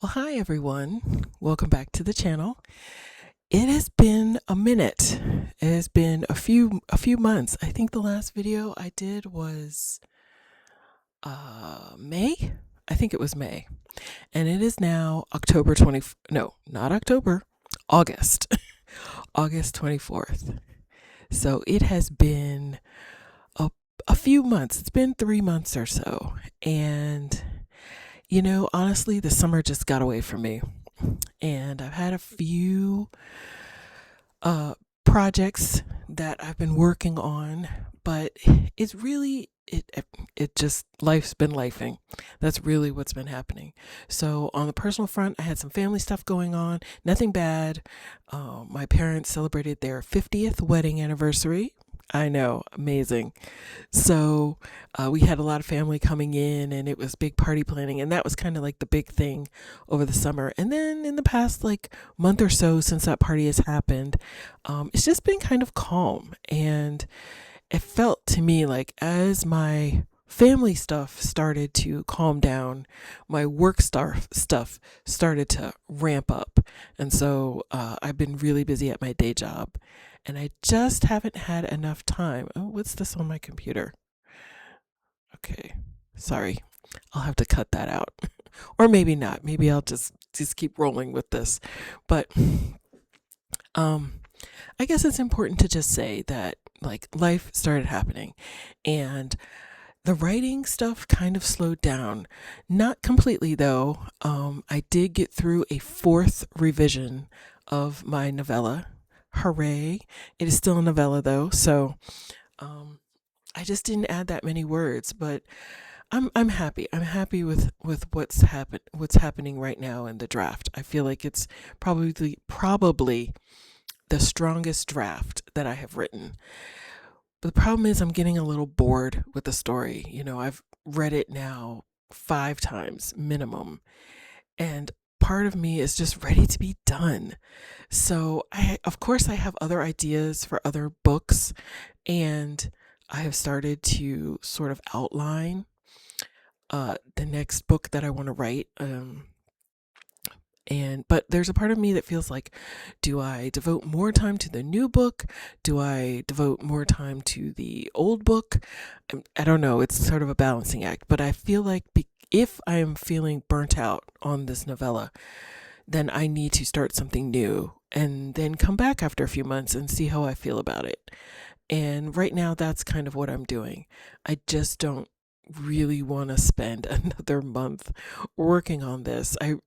Well, hi everyone. Welcome back to the channel. It has been a minute. It has been a few months. I think the last video I did was May. I think it was May. And it is now October 20 no, not October. August. August 24th. So it has been a, a few months. It's been 3 months or so. And honestly, the summer just got away from me. And I've had a few projects that I've been working on, but it's really it just life's been lifing. That's really what's been happening. So on the personal front, I had some family stuff going on. Nothing bad. My parents celebrated their 50th wedding anniversary. I know, amazing. So we had a lot of family coming in, and it was big party planning, and that was kind of like the big thing over the summer. And then in the past like month or so since that party has happened, it's just been kind of calm, and it felt to me like as my family stuff started to calm down, my work stuff started to ramp up. And so I've been really busy at my day job, and I just haven't had enough time. Oh, what's this on my computer? Okay, sorry. I'll have to cut that out. Or maybe not. Maybe I'll just keep rolling with this. But um I guess it's important to just say that like life started happening, and the writing stuff kind of slowed down. Not completely though. I did get through a fourth revision of my novella. Hooray. It is still a novella though, so um I just didn't add that many words, but I'm happy. I'm happy with what's happening right now in the draft. I feel like it's probably the strongest draft that I have written. But the problem is I'm getting a little bored with the story. I've read it now 5 times minimum, and part of me is just ready to be done. So of course I have other ideas for other books, and I have started to sort of outline the next book that I want to write. But there's a part of me that feels like, do I devote more time to the new book? Do I devote more time to the old book? I don't know. It's sort of a balancing act, but I feel like if I am feeling burnt out on this novella, then I need to start something new and then come back after a few months and see how I feel about it. And right now, that's kind of what I'm doing. I just don't really want to spend another month working on this. I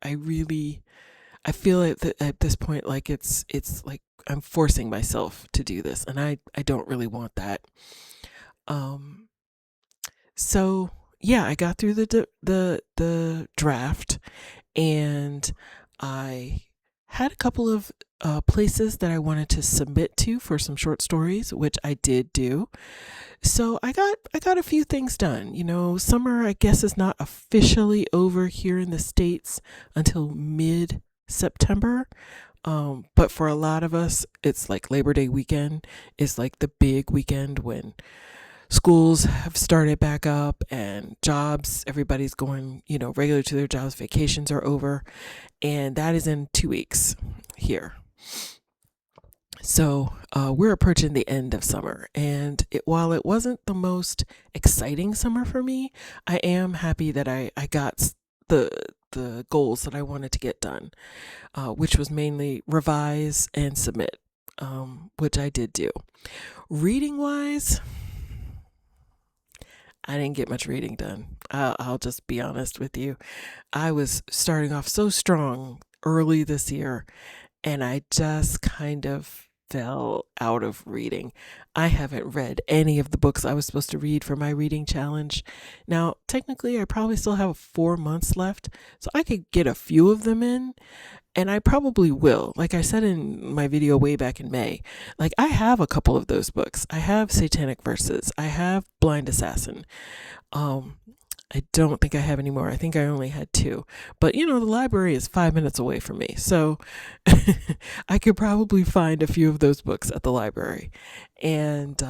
feel at this point like it's like I'm forcing myself to do this, and I don't really want that. Um so yeah, I got through the draft, and I had a couple of places that I wanted to submit to for some short stories, which I did do. So I got a few things done. Summer I guess is not officially over here in the States until mid September. But for a lot of us, it's like Labor Day weekend is like the big weekend when schools have started back up and jobs, everybody's going, regular to their jobs, vacations are over, and that is in 2 weeks here. So we're approaching the end of summer, and while it wasn't the most exciting summer for me, I am happy that I got the the goals that I wanted to get done, which was mainly revise and submit, which I did do. Reading wise, I didn't get much reading done. I'll just be honest with you. I was starting off so strong early this year, and I just kind of fell out of reading. I haven't read any of the books I was supposed to read for my reading challenge. Now, technically, I probably still have 4 months left, so I could get a few of them in, and I probably will. Like I said in my video way back in May, like I have a couple of those books. I have Satanic Verses. I have Blind Assassin. Um, I don't think I have any more. I think I only had 2. But the library is 5 minutes away from me. So I could probably find a few of those books at the library, and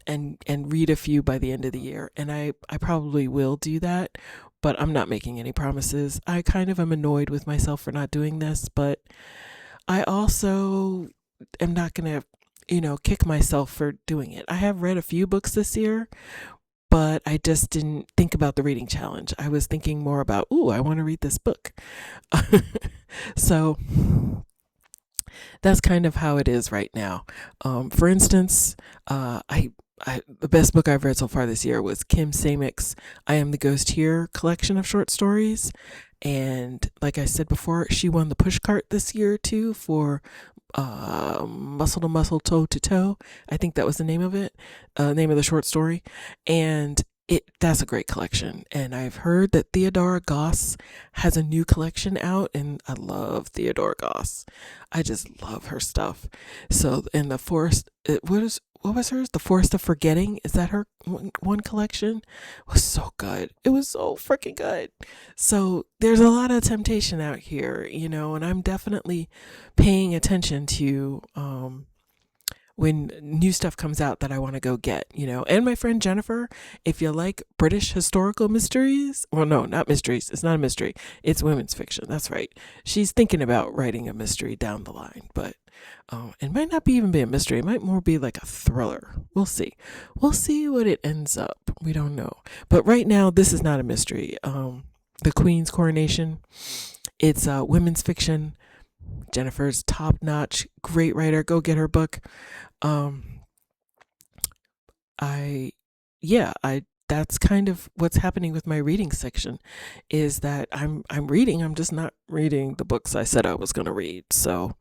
and read a few by the end of the year. And I probably will do that. but I'm not making any promises. I kind of am annoyed with myself for not doing this, but I also am not going to, kick myself for doing it. I have read a few books this year, but I just didn't think about the reading challenge. I was thinking more about, ooh, I want to read this book. So that's kind of how it is right now. For instance, the best book I've read so far this year was Kim Samick's I Am the Ghost Here collection of short stories. And like I said before, she won the pushcart this year too for muscle to muscle, toe to toe. I think that was the name of it, name of the short story. And that's a great collection. And I've heard that Theodora Goss has a new collection out, and I love Theodora Goss. I just love her stuff. So, in the forest, what was hers? The Forest of Forgetting. Is that her one collection? It was so good. It was so freaking good. So there's a lot of temptation out here, and I'm definitely paying attention to when new stuff comes out that I want to go get, And my friend Jennifer, if you like British historical mysteries, well, no, not mysteries. It's not a mystery. It's women's fiction. That's right. She's thinking about writing a mystery down the line, but it might not be even be a mystery. It might more be like a thriller. We'll see. We'll see what it ends up. We don't know. But right now, this is not a mystery. The Queen's Coronation. It's women's fiction. Jennifer's top notch, great writer. Go get her book. I that's kind of what's happening with my reading section, is that I'm reading. I'm just not reading the books I said I was going to read. So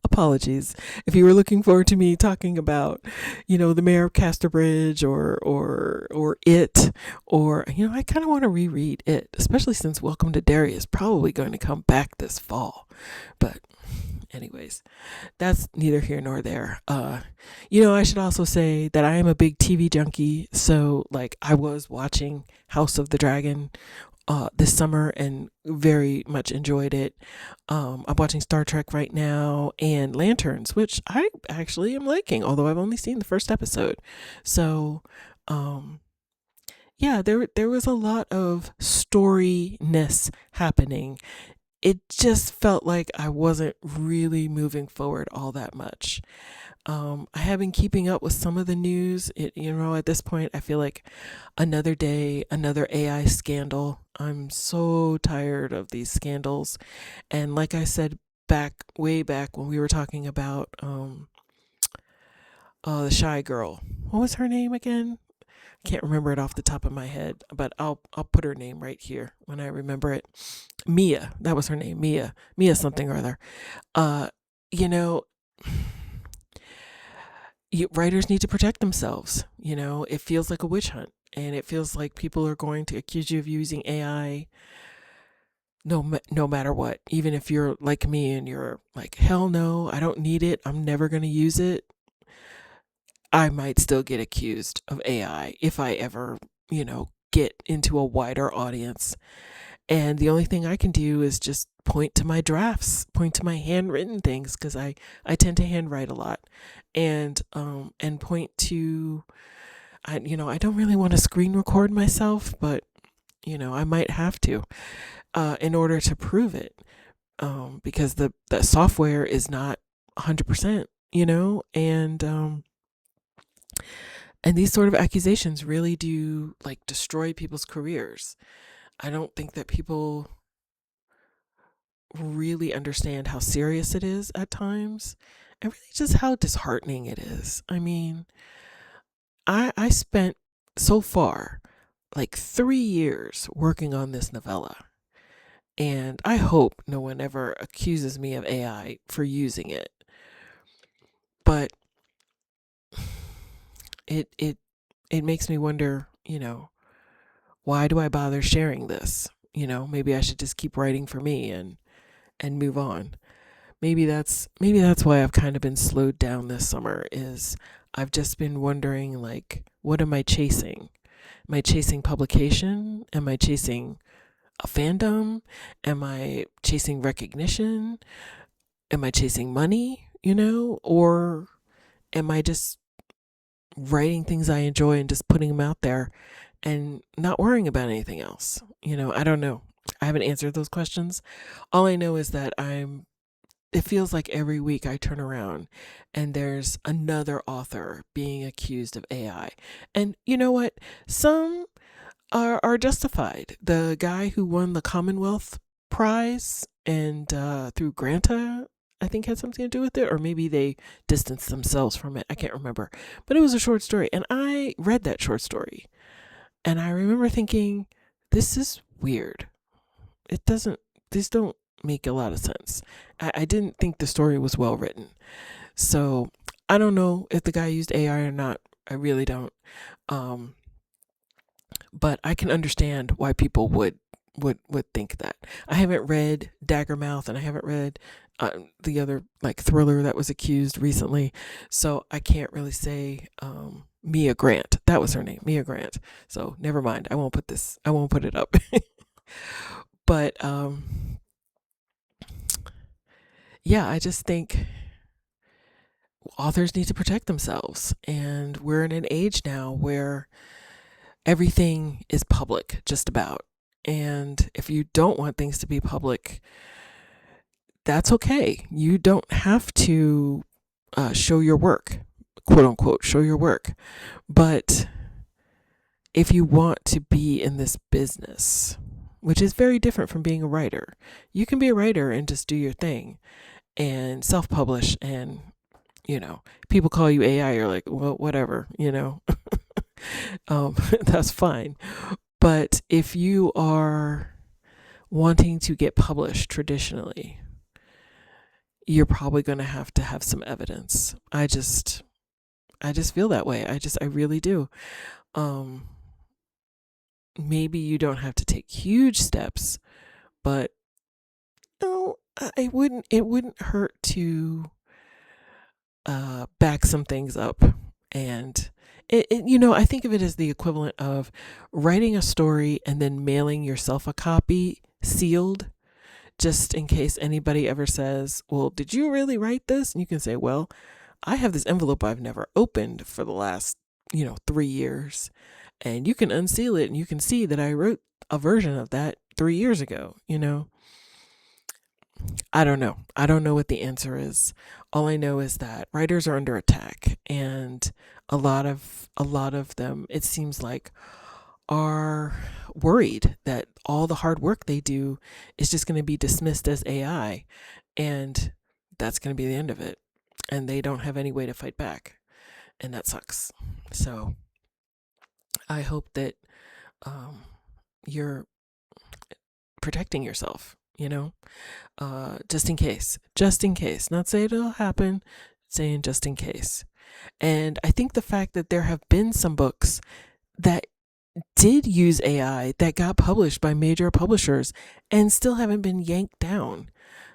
apologies if you were looking forward to me talking about, the Mayor of Casterbridge or It, or I kind of want to reread It, especially since Welcome to Derry is probably going to come back this fall. But anyways, that's neither here nor there. I should also say that I am a big TV junkie. So like I was watching House of the Dragon this summer and very much enjoyed it. I'm watching Star Trek right now and Lanterns, which I actually am liking, although I've only seen the first episode. So, yeah, there was a lot of storyness happening. It just felt like I wasn't really moving forward all that much. I have been keeping up with some of the news. At this point, I feel like another day, another AI scandal. I'm so tired of these scandals. And like I said way back when we were talking about the shy girl. What was her name again? Can't remember it off the top of my head, but I'll put her name right here when I remember it. Mia, that was her name. Mia something or other. You know, writers need to protect themselves. It feels like a witch hunt, and it feels like people are going to accuse you of using AI no matter what. Even if you're like me and you're like, hell no, I don't need it, I'm never going to use it, I might still get accused of AI if I ever, get into a wider audience. And the only thing I can do is just point to my drafts, point to my handwritten things, because I tend to handwrite a lot, and point to, I don't really want to screen record myself, but I might have to in order to prove it, because the software is not 100%, and these sort of accusations really do like destroy people's careers. I don't think that people really understand how serious it is at times, and really just how disheartening it is. I mean, I spent so far like 3 years working on this novella, and I hope no one ever accuses me of AI for using it. But it makes me wonder, why do I bother sharing this? Maybe I should just keep writing for me and move on. Maybe that's why I've kind of been slowed down this summer, is I've just been wondering, like, what am I chasing? Am I chasing publication? Am I chasing a fandom? Am I chasing recognition? Am I chasing money, or am I just writing things I enjoy and just putting them out there and not worrying about anything else. I don't know. I haven't answered those questions. All I know is that it feels like every week I turn around and there's another author being accused of AI. And you know what? Some are justified. The guy who won the Commonwealth Prize and through Granta, I think had something to do with it, or maybe they distanced themselves from it. I can't remember. But it was a short story. And I read that short story. And I remember thinking, this is weird. These don't make a lot of sense. I didn't think the story was well written. So I don't know if the guy used AI or not. I really don't. Um, but I can understand why people would think that. I haven't read Daggermouth, and I haven't read the other like thriller that was accused recently, so I can't really say. Mia Grant, that was her name, Mia Grant. So never mind. I won't put it up. But yeah, I just think authors need to protect themselves, and we're in an age now where everything is public, just about. And if you don't want things to be public, that's okay. You don't have to show your work, quote unquote, show your work. But if you want to be in this business, which is very different from being a writer, you can be a writer and just do your thing and self publish. And, people call you AI, you're like, well, whatever, that's fine. But if you are wanting to get published traditionally, you're probably going to have some evidence. I just feel that way. I really do. Um, Maybe you don't have to take huge steps, but no, it wouldn't hurt to back some things up. And I think of it as the equivalent of writing a story and then mailing yourself a copy sealed, just in case anybody ever says, well, did you really write this? And you can say, well, I have this envelope I've never opened for the last 3 years, and you can unseal it and you can see that I wrote a version of that 3 years ago. I don't know. I don't know what the answer is. All I know is that writers are under attack, and a lot of them, it seems like, are worried that all the hard work they do is just going to be dismissed as AI, and that's going to be the end of it. And they don't have any way to fight back, and that sucks. So I hope that you're protecting yourself, just in case, not say it'll happen, saying just in case. And I think the fact that there have been some books that did use AI that got published by major publishers and still haven't been yanked down.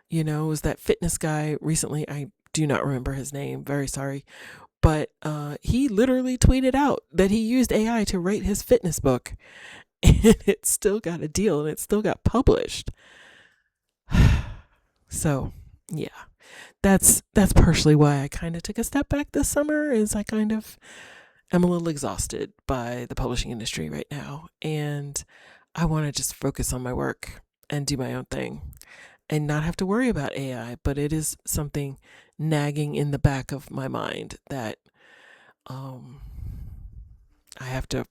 It was that fitness guy recently. I do not remember his name. Very sorry. But he literally tweeted out that he used AI to write his fitness book, and it still got a deal and it still got published. So, yeah, that's partially why I kind of took a step back this summer, is I kind of am a little exhausted by the publishing industry right now, and I want to just focus on my work and do my own thing and not have to worry about AI. But it is something nagging in the back of my mind that I have to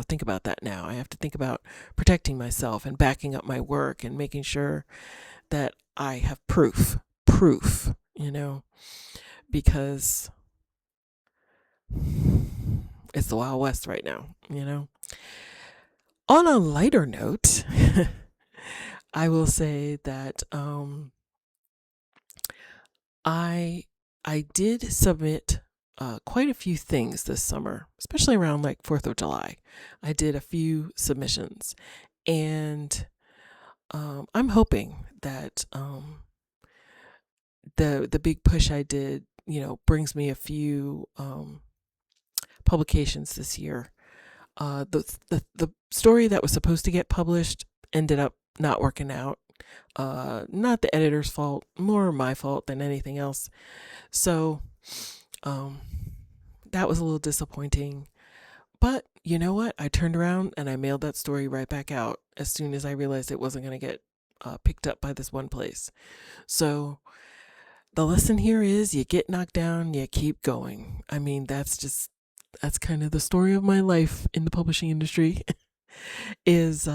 think about that now. I have to think about protecting myself and backing up my work and making sure that I have proof, because it's the Wild West right now. On a lighter note, I will say that I did submit quite a few things this summer, especially around like 4th of July. I did a few submissions, and I'm hoping that the big push I did, brings me a few publications this year. The story that was supposed to get published ended up not working out. Not the editor's fault, more my fault than anything else. So that was a little disappointing. But you know what? I turned around and I mailed that story right back out as soon as I realized it wasn't going to get picked up by this one place. So the lesson here is you get knocked down, you keep going. I mean, that's kind of the story of my life in the publishing industry. Is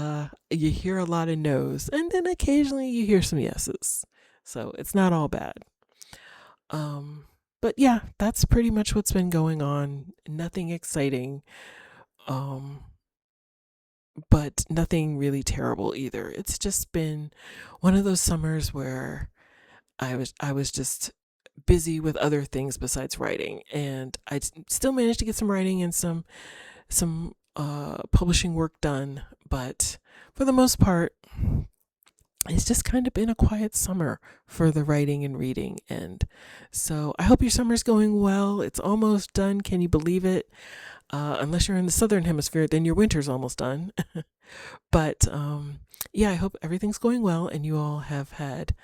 you hear a lot of no's and then occasionally you hear some yeses. So it's not all bad. But yeah, that's pretty much what's been going on. Nothing exciting. Um, but nothing really terrible either. It's just been one of those summers where I was just busy with other things besides writing, and I still managed to get some writing and some publishing work done, but for the most part, it's just kind of been a quiet summer for the writing and reading. And so I hope your summer's going well. It's almost done. Can you believe it? Unless you're in the southern hemisphere, then your winter's almost done. But yeah, I hope everything's going well and you all have had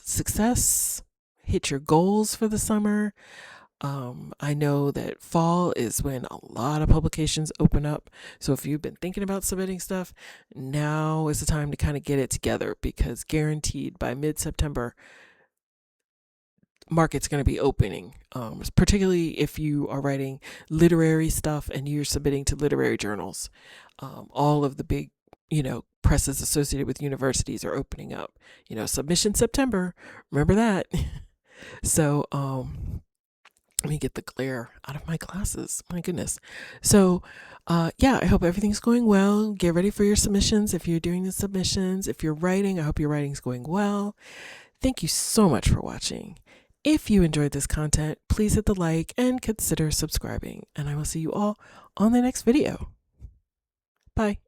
success, hit your goals for the summer. I know that fall is when a lot of publications open up. So if you've been thinking about submitting stuff, now is the time to kind of get it together, because guaranteed by mid-September, market's going to be opening, particularly if you are writing literary stuff and you're submitting to literary journals. All of the big, presses associated with universities are opening up. Submission September. Remember that. So, let me get the glare out of my glasses. My goodness. So, yeah, I hope everything's going well. Get ready for your submissions if you're doing the submissions. If you're writing, I hope your writing's going well. Thank you so much for watching. If you enjoyed this content, please hit the like and consider subscribing. And I will see you all on the next video. Bye.